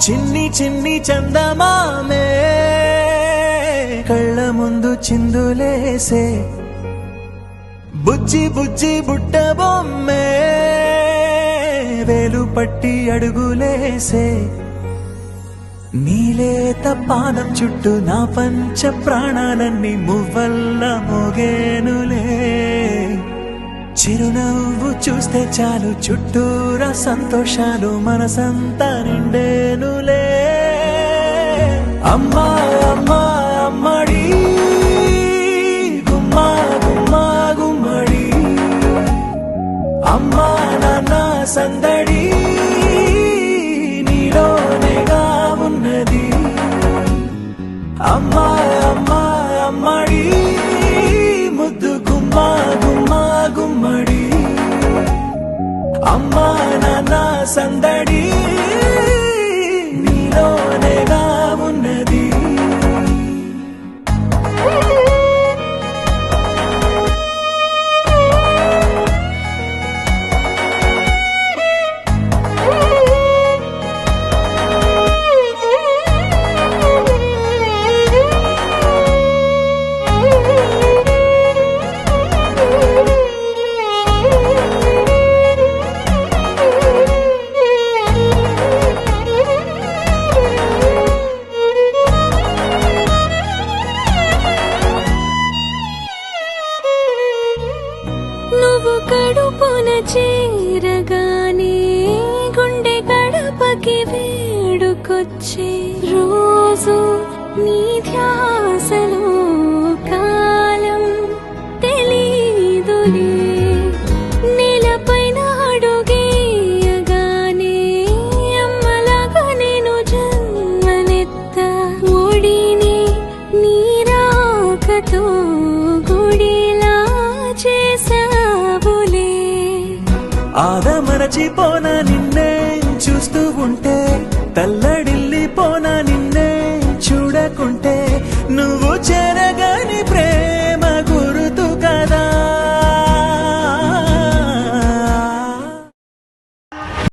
చిన్ని చిన్ని చందమామే కళ్ళ ముందు చిందులేసే బుజ్జి బుజ్జి బుట్ట బొమ్మే వేలు పట్టి అడుగులేసే నీలేత పాదం చుట్టూ నా పంచ ప్రాణాలన్నీ మువ్వల్ల మోగేనులే చిరునవ్వు చూస్తే చాలు చుట్టూరా సంతోషాలు మనసంతా నిండేనులే అమ్మా అమ్మా అమ్మడి గుమ్మా గుమ్మా గుమ్మడి అమ్మా నాన్న సందడి నీలోనేగా ఉన్నది అమ్మా అమ్మా అమ్మడి ముద్దు గుమ్మా గుమ్మా గుమ్మడి అమ్మా నాన్న సందడి నీలోనేగా ఉన్నది నువ్వు కడుపున చేరగానే గుండె గడపకి వేడుకొచ్చే రోజు నీ ధ్యాసలో కాలం తెలీదులే నేలపైన అడుగేయగానే అమ్మలాగా నేను జన్మనెత్త ఒడిని నీరాకతో గుడిలా చేసావులే ఆదమరచిపోనా నిన్నే చూస్తూ ఉంటే తల్లడిల్లిపోనా నిన్నే చూడకుంటే నువ్వు చెరగని ప్రేమ